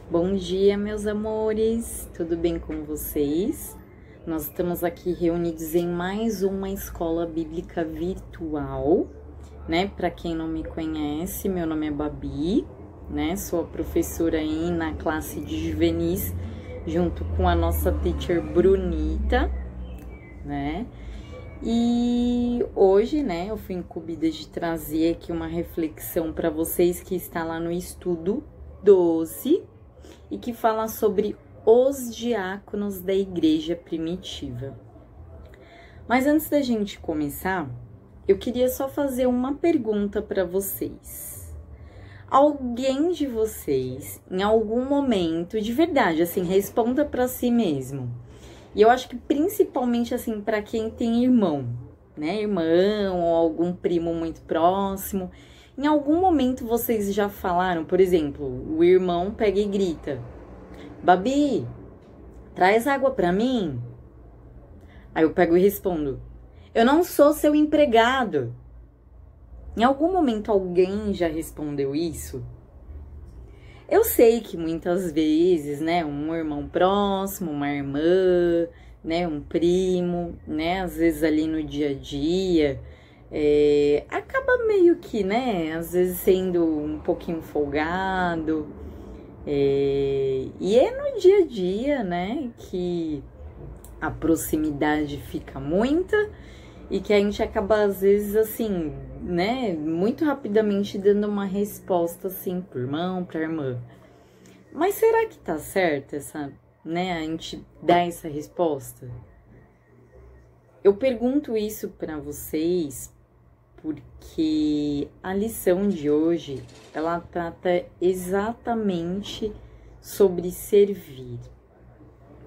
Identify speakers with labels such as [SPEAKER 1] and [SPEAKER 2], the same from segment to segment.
[SPEAKER 1] Bom dia, meus amores, tudo bem com vocês? Nós estamos aqui reunidos em mais uma escola bíblica virtual, né? Para quem não me conhece, meu nome é Babi, né? Sou a professora aí na classe de juvenis, junto com a nossa teacher Brunita, né? E hoje, né, eu fui incumbida de trazer aqui uma reflexão para vocês que está lá no estudo 12 e que fala sobre os diáconos da igreja primitiva. Mas antes da gente começar, eu queria só fazer uma pergunta para vocês. Alguém de vocês, em algum momento, de verdade, assim, responda para si mesmo. E eu acho que principalmente, assim, para quem tem irmão, né? Irmão ou algum primo muito próximo. Em algum momento vocês já falaram, por exemplo, o irmão pega e grita: Babi, traz água pra mim. Aí eu pego e respondo: eu não sou seu empregado. Em algum momento alguém já respondeu isso? Eu sei que muitas vezes, né, um irmão próximo, uma irmã, né, um primo, né, às vezes ali no dia a dia, acaba meio que, né, às vezes sendo um pouquinho folgado, e é no dia a dia, né, que a proximidade fica muita e que a gente acaba, às vezes, assim, né, muito rapidamente dando uma resposta, assim, pro irmão, pra irmã. Mas será que tá certo essa, né, a gente dar essa resposta? Eu pergunto isso pra vocês porque a lição de hoje, ela trata exatamente sobre servir,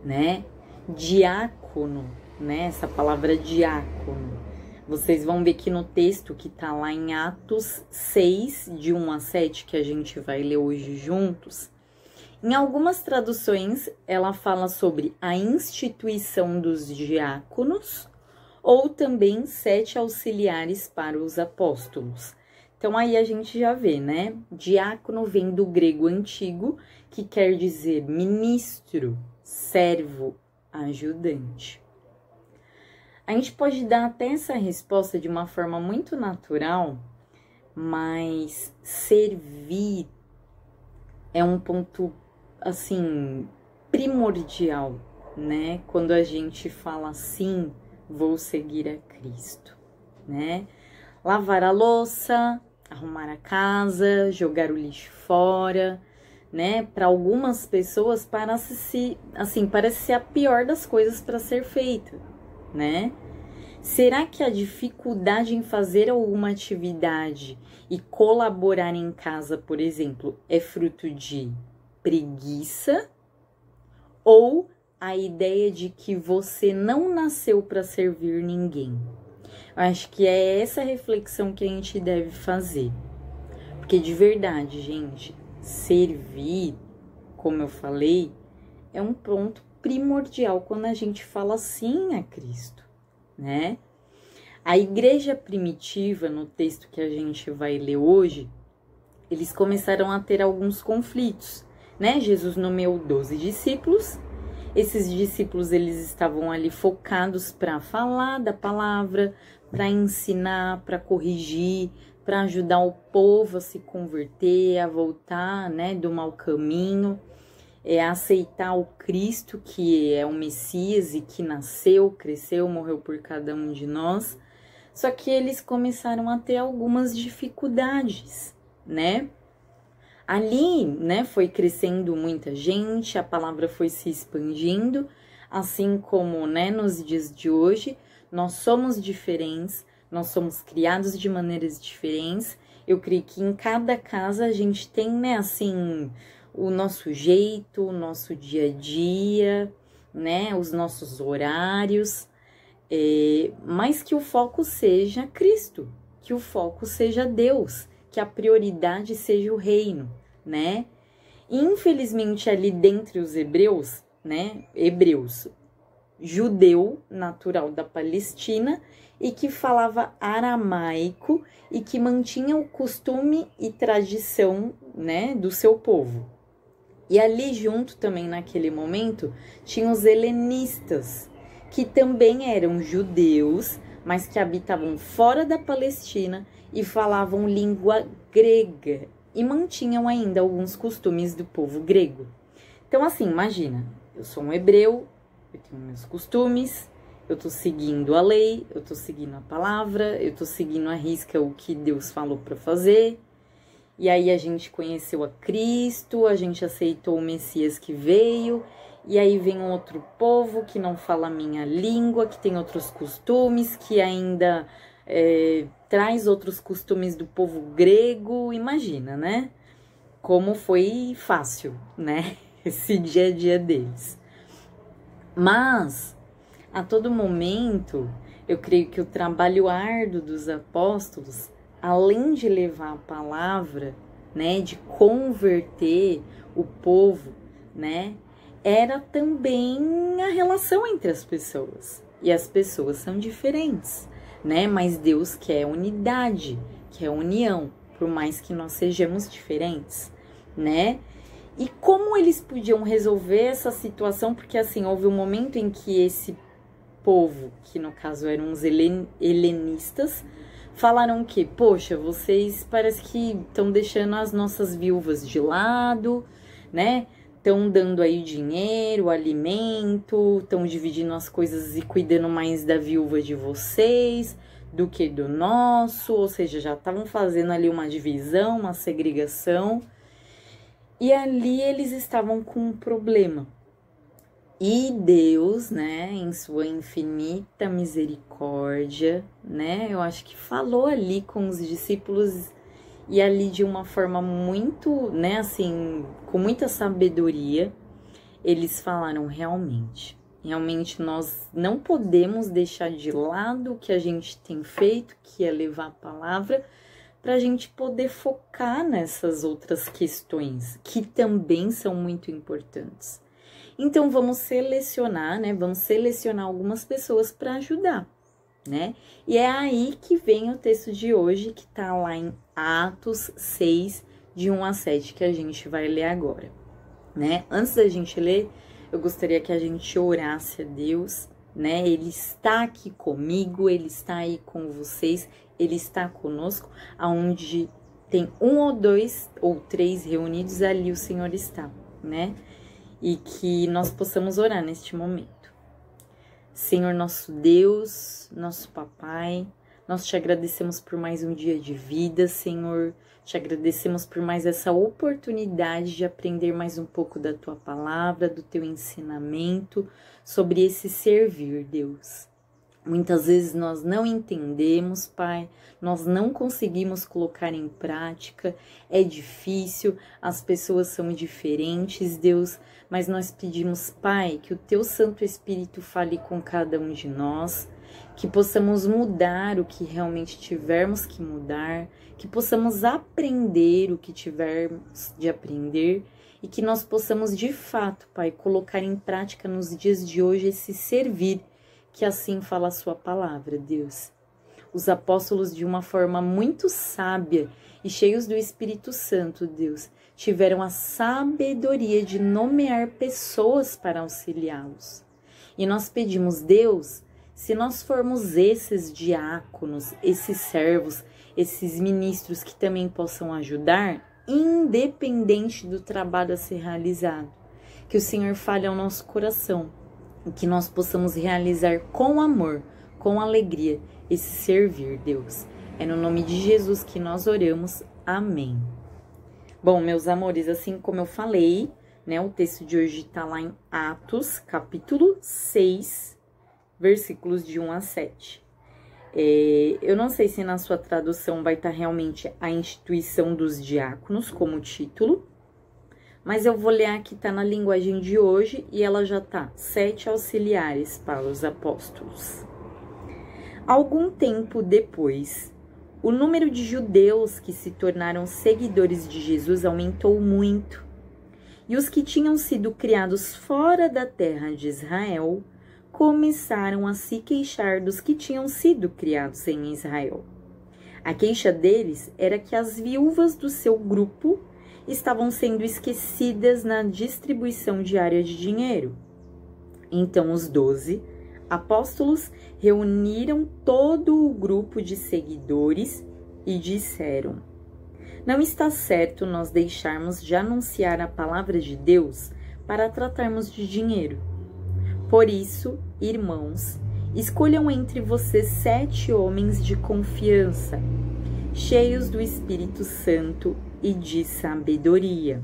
[SPEAKER 1] né? Diácono, né? Essa palavra diácono. Vocês vão ver que no texto que tá lá em Atos 6, de 1 a 7, que a gente vai ler hoje juntos, em algumas traduções ela fala sobre a instituição dos diáconos ou também 7 auxiliares para os apóstolos. Então aí a gente já vê, né? Diácono vem do grego antigo, que quer dizer ministro, servo, ajudante. A gente pode dar até essa resposta de uma forma muito natural, mas servir é um ponto, assim, primordial, né? Quando a gente fala assim, vou seguir a Cristo, né? Lavar a louça, arrumar a casa, jogar o lixo fora, né? Para algumas pessoas parece ser a pior das coisas para ser feita, né? Será que a dificuldade em fazer alguma atividade e colaborar em casa, por exemplo, é fruto de preguiça ou a ideia de que você não nasceu para servir ninguém? Eu acho que é essa reflexão que a gente deve fazer. Porque de verdade, gente, servir, como eu falei, é um ponto primordial quando a gente fala sim a Cristo, né? A igreja primitiva, no texto que a gente vai ler hoje, eles começaram a ter alguns conflitos, né? Jesus nomeou 12 discípulos. Esses discípulos, eles estavam ali focados para falar da palavra, para ensinar, para corrigir, para ajudar o povo a se converter, a voltar, né, do mau caminho, a aceitar o Cristo, que é o Messias e que nasceu, cresceu, morreu por cada um de nós. Só que eles começaram a ter algumas dificuldades, né? Ali, né, foi crescendo muita gente, a palavra foi se expandindo, assim como, né, nos dias de hoje, nós somos diferentes, nós somos criados de maneiras diferentes. Eu creio que em cada casa a gente tem, né, assim, o nosso jeito, o nosso dia a dia, né, os nossos horários, mas que o foco seja Cristo, que o foco seja Deus, que a prioridade seja o reino, né? E, infelizmente, ali dentre os hebreus, né? Hebreus, judeu natural da Palestina e que falava aramaico e que mantinha o costume e tradição, né, do seu povo. E ali junto também naquele momento tinham os helenistas, que também eram judeus, mas que habitavam fora da Palestina e falavam língua grega e mantinham ainda alguns costumes do povo grego. Então assim, imagina, eu sou um hebreu, eu tenho meus costumes, eu tô seguindo a lei, eu tô seguindo a palavra, eu tô seguindo à risca o que Deus falou para fazer. E aí a gente conheceu a Cristo, a gente aceitou o Messias que veio, e aí vem um outro povo que não fala a minha língua, que tem outros costumes, que ainda traz outros costumes do povo grego. Imagina, né? Como foi fácil, né? Esse dia a dia deles. Mas, a todo momento, eu creio que o trabalho árduo dos apóstolos, além de levar a palavra, né, de converter o povo, né, era também a relação entre as pessoas. E as pessoas são diferentes, né, mas Deus quer unidade, quer união, por mais que nós sejamos diferentes, né. E como eles podiam resolver essa situação? Porque assim, houve um momento em que esse povo, que no caso eram os helenistas, falaram que, poxa, vocês parece que estão deixando as nossas viúvas de lado, né? Estão dando aí dinheiro, alimento, estão dividindo as coisas e cuidando mais da viúva de vocês do que do nosso, ou seja, já estavam fazendo ali uma divisão, uma segregação, e ali eles estavam com um problema. E Deus, né, em sua infinita misericórdia, né, eu acho que falou ali com os discípulos e ali de uma forma muito, né, assim, com muita sabedoria, eles falaram realmente nós não podemos deixar de lado o que a gente tem feito, que é levar a palavra, para a gente poder focar nessas outras questões, que também são muito importantes. Então, vamos selecionar, né? Vamos selecionar algumas pessoas para ajudar, né? E é aí que vem o texto de hoje, que tá lá em Atos 6, de 1 a 7, que a gente vai ler agora, né? Antes da gente ler, eu gostaria que a gente orasse a Deus, né? Ele está aqui comigo, Ele está aí com vocês, Ele está conosco, aonde tem 1 ou 2 ou 3 reunidos, ali o Senhor está, né? E que nós possamos orar neste momento. Senhor nosso Deus, nosso Papai, nós te agradecemos por mais um dia de vida, Senhor. Te agradecemos por mais essa oportunidade de aprender mais um pouco da Tua palavra, do Teu ensinamento, sobre esse servir, Deus. Muitas vezes nós não entendemos, Pai, nós não conseguimos colocar em prática, é difícil, as pessoas são diferentes, Deus, mas nós pedimos, Pai, que o Teu Santo Espírito fale com cada um de nós, que possamos mudar o que realmente tivermos que mudar, que possamos aprender o que tivermos de aprender e que nós possamos de fato, Pai, colocar em prática nos dias de hoje esse servir, que assim fala a sua palavra, Deus. Os apóstolos, de uma forma muito sábia e cheios do Espírito Santo, Deus, tiveram a sabedoria de nomear pessoas para auxiliá-los. E nós pedimos, Deus, se nós formos esses diáconos, esses servos, esses ministros que também possam ajudar, independente do trabalho a ser realizado, que o Senhor fale ao nosso coração, e que nós possamos realizar com amor, com alegria, esse servir, Deus. É no nome de Jesus que nós oramos. Amém. Bom, meus amores, assim como eu falei, né, o texto de hoje está lá em Atos, capítulo 6, versículos de 1 a 7. Eu não sei se na sua tradução vai estar realmente a instituição dos diáconos como título, mas eu vou ler aqui, tá na linguagem de hoje, e ela já tá: 7 auxiliares para os apóstolos. Algum tempo depois, o número de judeus que se tornaram seguidores de Jesus aumentou muito, e os que tinham sido criados fora da terra de Israel começaram a se queixar dos que tinham sido criados em Israel. A queixa deles era que as viúvas do seu grupo estavam sendo esquecidas na distribuição diária de dinheiro. Então os 12 apóstolos reuniram todo o grupo de seguidores e disseram: não está certo nós deixarmos de anunciar a palavra de Deus para tratarmos de dinheiro. Por isso, irmãos, escolham entre vocês 7 homens de confiança, cheios do Espírito Santo e de sabedoria,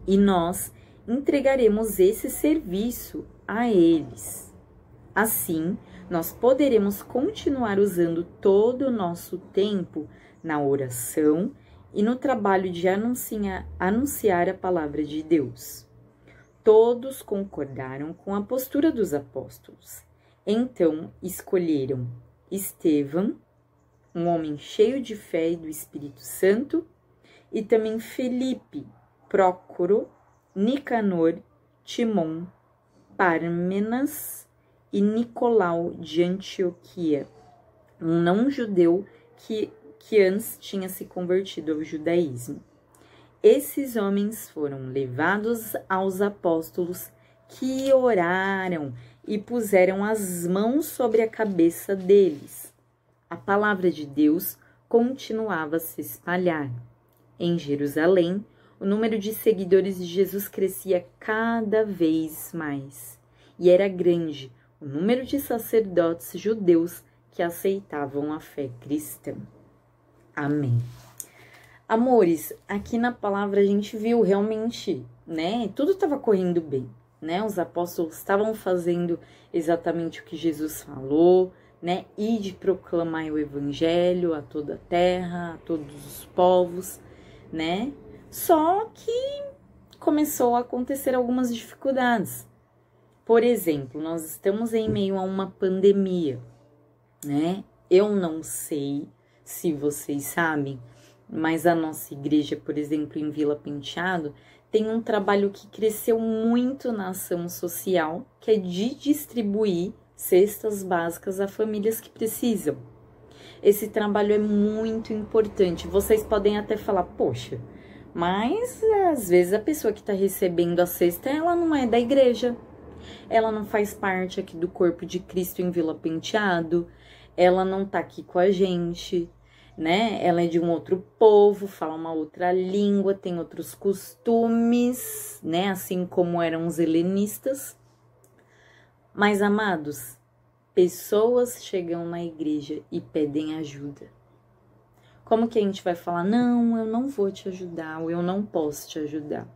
[SPEAKER 1] e nós entregaremos esse serviço a eles. Assim, nós poderemos continuar usando todo o nosso tempo na oração e no trabalho de anunciar a palavra de Deus. Todos concordaram com a postura dos apóstolos. Então escolheram Estevão, um homem cheio de fé e do Espírito Santo, e também Felipe, Prócoro, Nicanor, Timon, Pármenas e Nicolau de Antioquia, um não-judeu que antes tinha se convertido ao judaísmo. Esses homens foram levados aos apóstolos, que oraram e puseram as mãos sobre a cabeça deles. A palavra de Deus continuava a se espalhar. Em Jerusalém, o número de seguidores de Jesus crescia cada vez mais, e era grande o número de sacerdotes judeus que aceitavam a fé cristã. Amém. Amores, aqui na palavra a gente viu realmente, né? Tudo estava correndo bem, né? Os apóstolos estavam fazendo exatamente o que Jesus falou, né? E de proclamar o evangelho a toda a terra, a todos os povos, né? Só que começou a acontecer algumas dificuldades. Por exemplo, nós estamos em meio a uma pandemia, né? Eu não sei se vocês sabem, mas a nossa igreja, por exemplo, em Vila Penteado, tem um trabalho que cresceu muito na ação social, que é de distribuir cestas básicas a famílias que precisam. Esse trabalho é muito importante. Vocês podem até falar, poxa, mas às vezes a pessoa que está recebendo a cesta, ela não é da igreja, ela não faz parte aqui do corpo de Cristo em Vila Penteado, ela não tá aqui com a gente, né? Ela é de um outro povo, fala uma outra língua, tem outros costumes, né? Assim como eram os helenistas. Mas, amados, pessoas chegam na igreja e pedem ajuda. Como que a gente vai falar, não, eu não vou te ajudar, ou eu não posso te ajudar?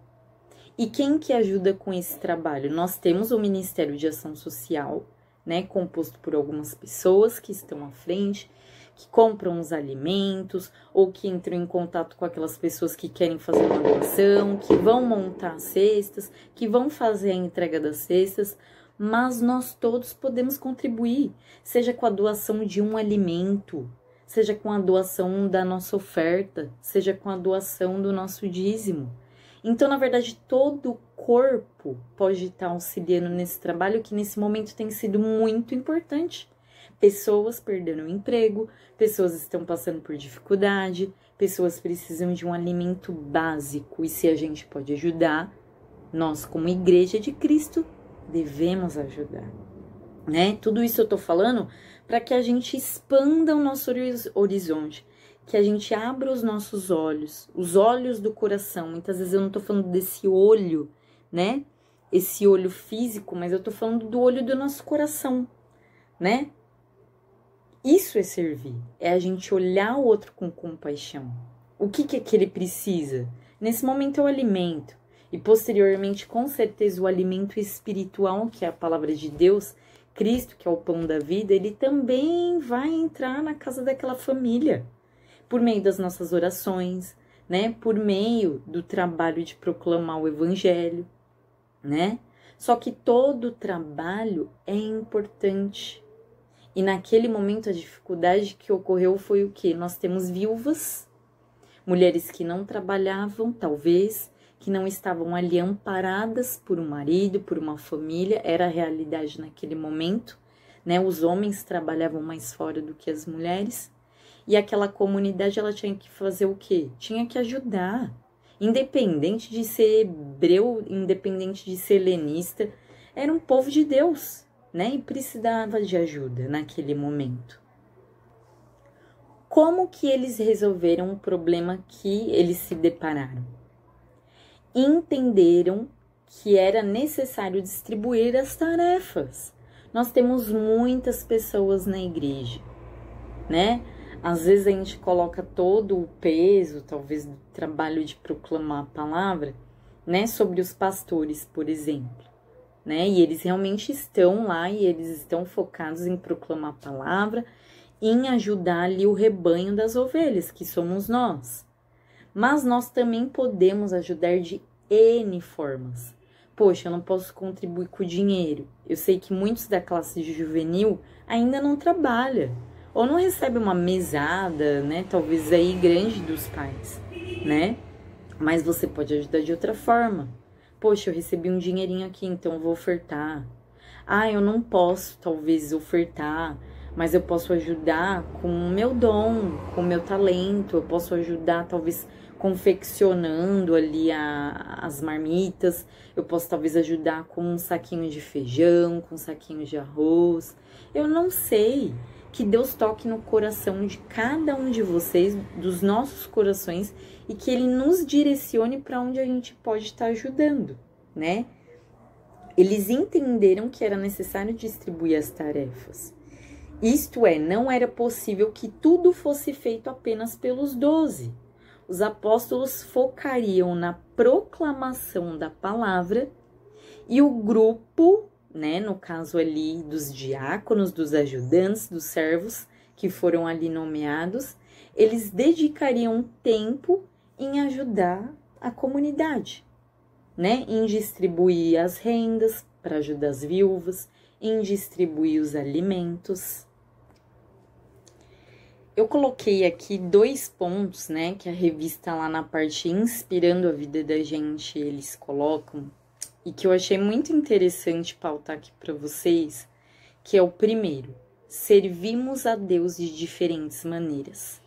[SPEAKER 1] E quem que ajuda com esse trabalho? Nós temos o Ministério de Ação Social, né, composto por algumas pessoas que estão à frente, que compram os alimentos, ou que entram em contato com aquelas pessoas que querem fazer uma doação, que vão montar as cestas, que vão fazer a entrega das cestas, mas nós todos podemos contribuir, seja com a doação de um alimento, seja com a doação da nossa oferta, seja com a doação do nosso dízimo. Então, na verdade, todo o corpo pode estar auxiliando nesse trabalho que nesse momento tem sido muito importante. Pessoas perderam o emprego, pessoas estão passando por dificuldade, pessoas precisam de um alimento básico. E se a gente pode ajudar, nós como Igreja de Cristo devemos ajudar, né? Tudo isso eu tô falando para que a gente expanda o nosso horizonte, que a gente abra os nossos olhos, os olhos do coração. Muitas vezes eu não tô falando desse olho, né? Esse olho físico, mas eu tô falando do olho do nosso coração, né? Isso é servir, é a gente olhar o outro com compaixão. O que é que ele precisa? Nesse momento é o alimento. E posteriormente, com certeza, o alimento espiritual, que é a palavra de Deus, Cristo, que é o pão da vida, ele também vai entrar na casa daquela família. Por meio das nossas orações, né? Por meio do trabalho de proclamar o evangelho, né? Só que todo trabalho é importante. E naquele momento a dificuldade que ocorreu foi o quê? Nós temos viúvas, mulheres que não trabalhavam, talvez, que não estavam ali amparadas por um marido, por uma família, era a realidade naquele momento, né? Os homens trabalhavam mais fora do que as mulheres. E aquela comunidade, ela tinha que fazer o quê? Tinha que ajudar. Independente de ser hebreu, independente de ser helenista, era um povo de Deus, né? E precisava de ajuda naquele momento. Como que eles resolveram o problema que eles se depararam? Entenderam que era necessário distribuir as tarefas. Nós temos muitas pessoas na igreja, né? Às vezes a gente coloca todo o peso, talvez, do trabalho de proclamar a palavra, né? Sobre os pastores, por exemplo, né? E eles realmente estão lá e eles estão focados em proclamar a palavra, em ajudar ali o rebanho das ovelhas, que somos nós. Mas nós também podemos ajudar de N formas. Poxa, eu não posso contribuir com o dinheiro. Eu sei que muitos da classe juvenil ainda não trabalham. Ou não recebe uma mesada, né? Talvez aí grande dos pais, né? Mas você pode ajudar de outra forma. Poxa, eu recebi um dinheirinho aqui, então eu vou ofertar. Ah, eu não posso, talvez, ofertar, mas eu posso ajudar com o meu dom, com o meu talento. Eu posso ajudar, talvez, confeccionando ali as marmitas. Eu posso, talvez, ajudar com um saquinho de feijão, com um saquinho de arroz. Eu não sei. Que Deus toque no coração de cada um de vocês, dos nossos corações, e que Ele nos direcione para onde a gente pode estar ajudando, né? Eles entenderam que era necessário distribuir as tarefas. Isto é, não era possível que tudo fosse feito apenas pelos 12. Os apóstolos focariam na proclamação da palavra e o grupo, né, no caso ali dos diáconos, dos ajudantes, dos servos que foram ali nomeados, eles dedicariam tempo em ajudar a comunidade, né, em distribuir as rendas para ajudar as viúvas, em distribuir os alimentos. Eu coloquei aqui 2 pontos, né, que a revista lá na parte Inspirando a Vida da Gente, eles colocam, e que eu achei muito interessante pautar aqui para vocês, que é o primeiro: servimos a Deus de diferentes maneiras.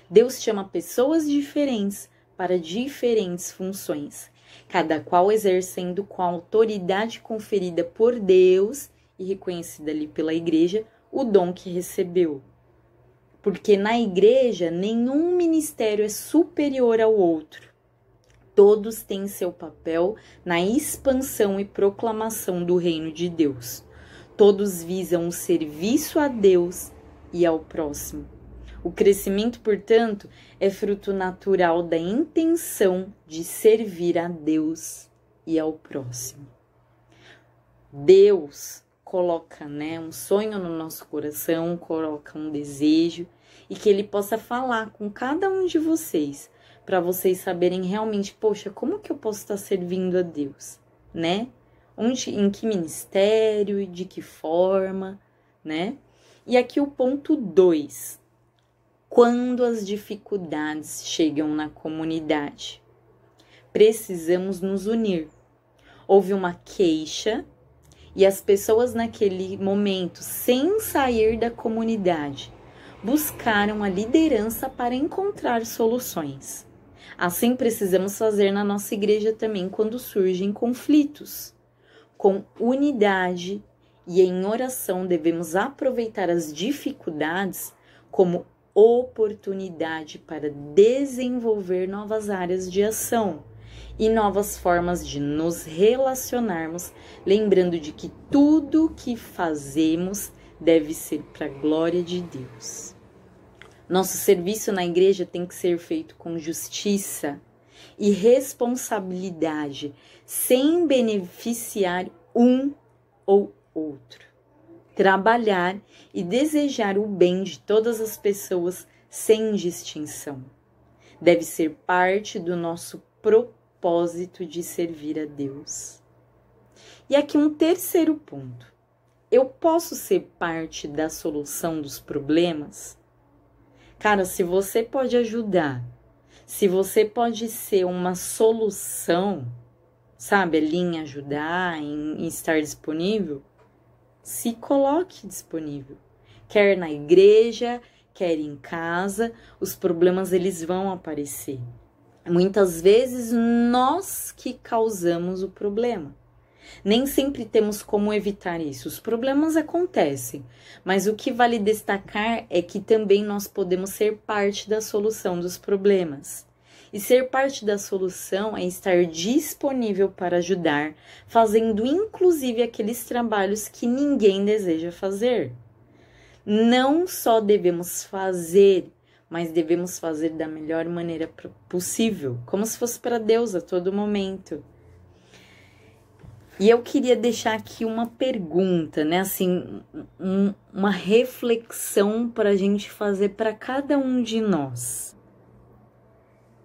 [SPEAKER 1] Deus chama pessoas diferentes para diferentes funções, cada qual exercendo com a autoridade conferida por Deus e reconhecida ali pela igreja o dom que recebeu. Porque na igreja nenhum ministério é superior ao outro. Todos têm seu papel na expansão e proclamação do reino de Deus. Todos visam o serviço a Deus e ao próximo. O crescimento, portanto, é fruto natural da intenção de servir a Deus e ao próximo. Deus coloca, né, um sonho no nosso coração, coloca um desejo, e que Ele possa falar com cada um de vocês, para vocês saberem realmente, poxa, como que eu posso estar servindo a Deus, né? Onde, em que ministério, de que forma, né? E aqui o ponto 2. Quando as dificuldades chegam na comunidade, precisamos nos unir. Houve uma queixa e as pessoas naquele momento, sem sair da comunidade, buscaram a liderança para encontrar soluções. Assim precisamos fazer na nossa igreja também quando surgem conflitos. Com unidade e em oração devemos aproveitar as dificuldades como oportunidade para desenvolver novas áreas de ação e novas formas de nos relacionarmos, lembrando de que tudo o que fazemos deve ser para a glória de Deus. Nosso serviço na igreja tem que ser feito com justiça e responsabilidade, sem beneficiar um ou outro. Trabalhar e desejar o bem de todas as pessoas sem distinção. Deve ser parte do nosso propósito de servir a Deus. E aqui um terceiro ponto. Eu posso ser parte da solução dos problemas? Cara, se você pode ajudar, se você pode ser uma solução, sabe, ali em ajudar, em estar disponível, se coloque disponível. Quer na igreja, quer em casa, os problemas eles vão aparecer. Muitas vezes nós que causamos o problema. Nem sempre temos como evitar isso. Os problemas acontecem, mas o que vale destacar é que também nós podemos ser parte da solução dos problemas. E ser parte da solução é estar disponível para ajudar, fazendo inclusive aqueles trabalhos que ninguém deseja fazer. Não só devemos fazer, mas devemos fazer da melhor maneira possível, como se fosse para Deus a todo momento. E eu queria deixar aqui uma pergunta, né? Assim, uma reflexão para a gente fazer para cada um de nós.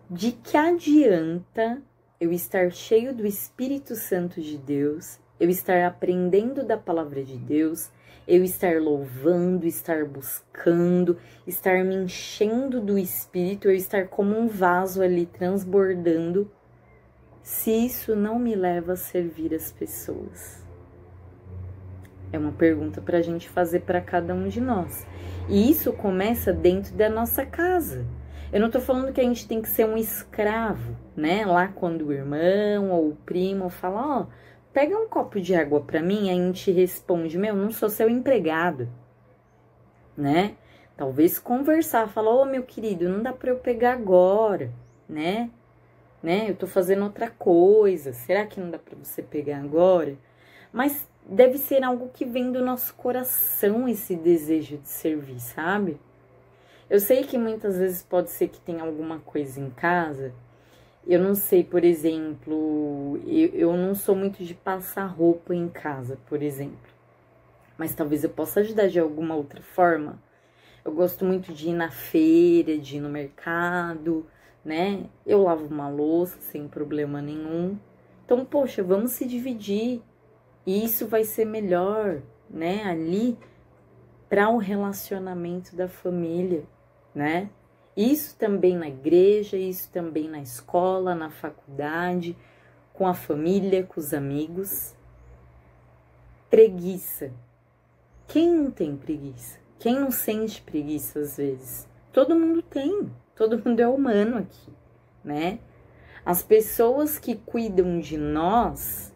[SPEAKER 1] De que adianta eu estar cheio do Espírito Santo de Deus, eu estar aprendendo da palavra de Deus, eu estar louvando, estar buscando, estar me enchendo do Espírito, eu estar como um vaso ali transbordando, se isso não me leva a servir as pessoas? É uma pergunta para a gente fazer para cada um de nós. E isso começa dentro da nossa casa. Eu não tô falando que a gente tem que ser um escravo, né? Lá quando o irmão ou o primo fala, ó, pega um copo de água para mim, a gente responde, meu, não sou seu empregado, né? Talvez conversar, falar, ô meu querido, não dá para eu pegar agora, né? Eu tô fazendo outra coisa, será que não dá para você pegar agora? Mas deve ser algo que vem do nosso coração, esse desejo de servir, sabe? Eu sei que muitas vezes pode ser que tenha alguma coisa em casa, eu não sei, por exemplo, eu não sou muito de passar roupa em casa, por exemplo, mas talvez eu possa ajudar de alguma outra forma. Eu gosto muito de ir na feira, de ir no mercado, né? Eu lavo uma louça sem problema nenhum. Então, poxa, vamos se dividir. E isso vai ser melhor, né? Ali para o relacionamento da família, né? Isso também na igreja, isso também na escola, na faculdade, com a família, com os amigos. Preguiça. Quem não tem preguiça? Quem não sente preguiça às vezes? Todo mundo tem. Todo mundo é humano aqui, né? As pessoas que cuidam de nós,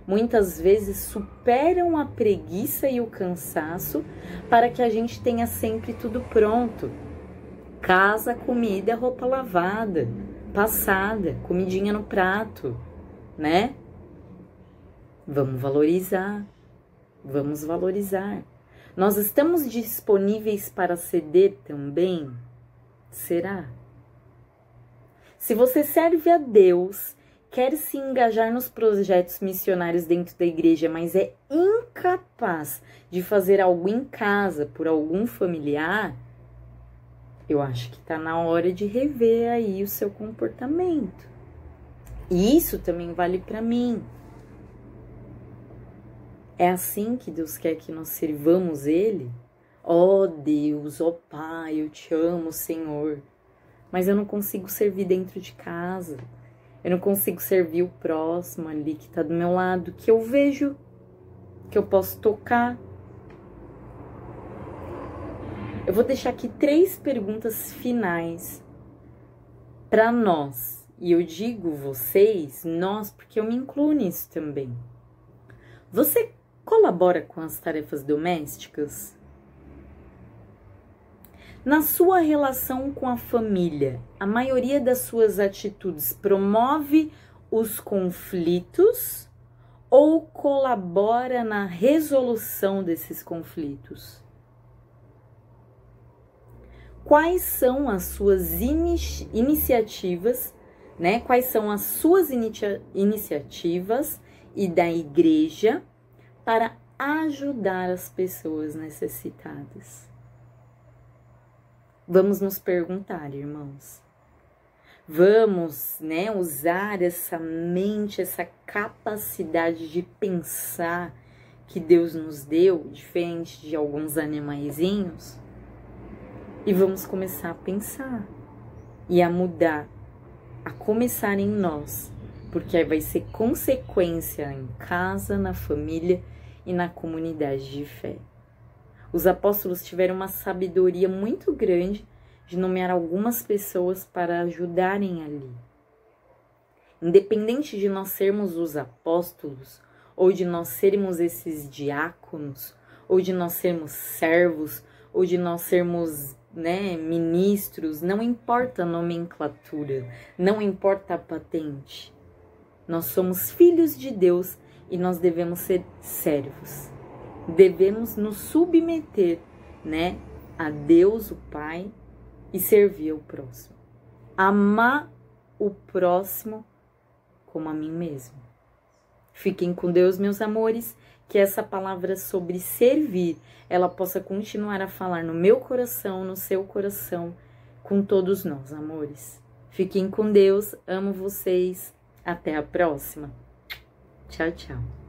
[SPEAKER 1] muitas vezes superam a preguiça e o cansaço para que a gente tenha sempre tudo pronto. Casa, comida, roupa lavada, passada, comidinha no prato, né? Vamos valorizar, vamos valorizar. Nós estamos disponíveis para ceder também? Será? Se você serve a Deus, quer se engajar nos projetos missionários dentro da igreja, mas é incapaz de fazer algo em casa por algum familiar, eu acho que está na hora de rever aí o seu comportamento. E isso também vale para mim. É assim que Deus quer que nós sirvamos Ele? Ó Deus, ó Pai, eu te amo, Senhor. Mas eu não consigo servir dentro de casa. Eu não consigo servir o próximo ali que está do meu lado, que eu vejo, que eu posso tocar. Eu vou deixar aqui 3 perguntas finais para nós. E eu digo vocês, nós, porque eu me incluo nisso também. Você colabora com as tarefas domésticas? Na sua relação com a família, a maioria das suas atitudes promove os conflitos ou colabora na resolução desses conflitos? Quais são as suas iniciativas, né? Quais são as suas iniciativas e da igreja para ajudar as pessoas necessitadas? Vamos nos perguntar, irmãos. Vamos, né, usar essa mente, essa capacidade de pensar que Deus nos deu, diferente de alguns animaizinhos, e vamos começar a pensar e a mudar, a começar em nós, porque aí vai ser consequência em casa, na família e na comunidade de fé. Os apóstolos tiveram uma sabedoria muito grande de nomear algumas pessoas para ajudarem ali, Independente de nós sermos os apóstolos, ou de nós sermos esses diáconos, ou de nós sermos servos, ou de nós sermos, né, ministros, não importa a nomenclatura, não importa a patente. Nós somos filhos de Deus e nós devemos ser servos. Devemos nos submeter, né, a Deus, o Pai, e servir ao próximo. Amar o próximo como a mim mesmo. Fiquem com Deus, meus amores, que essa palavra sobre servir, ela possa continuar a falar no meu coração, no seu coração, com todos nós, amores. Fiquem com Deus, amo vocês, até a próxima. Tchau, tchau.